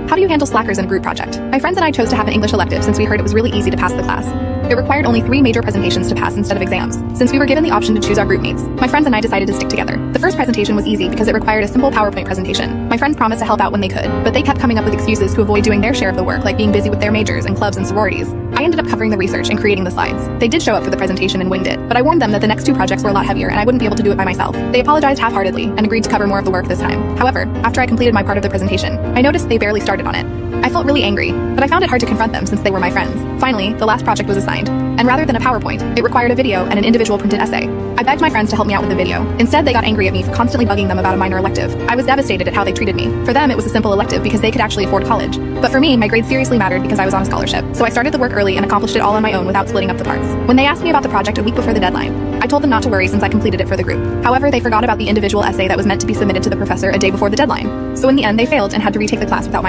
How do you handle slackers in a group project? My friends and I chose to have an English elective since we heard it was really easy to pass the class. It required only 3 major presentations to pass instead of exams. Since we were given the option to choose our group mates, my friends and I decided to stick together. The first presentation was easy because it required a simple PowerPoint presentation. My friends promised to help out when they could, but they kept coming up with excuses to avoid doing their share of the work, like being busy with their majors and clubs and sororities. I ended up covering the research and creating the slides. They did show up for the presentation and winged it, but I warned them that the next 2 projects were a lot heavier and I wouldn't be able to do it by myself. They apologized half-heartedly and agreed to cover more of the work this time. However, after I completed my part of the presentation, I noticed they barely started on it. I felt really angry, but I found it hard to confront them since they were my friends. Finally, the last project was assigned, and rather than a PowerPoint, it required a video and an individual printed essay. I begged my friends to help me out with the video. Instead, they got angry at me for constantly bugging them about a minor elective. I was devastated at how they treated me. For them, it was a simple elective because they could actually afford college. But for me, my grades seriously mattered because I was on a scholarship. So I started the work early and accomplished it all on my own without splitting up the parts. When they asked me about the project a week before the deadline, I told them not to worry since I completed it for the group. However, they forgot about the individual essay that was meant to be submitted to the professor a day before the deadline. So in the end, they failed and had to retake the class without my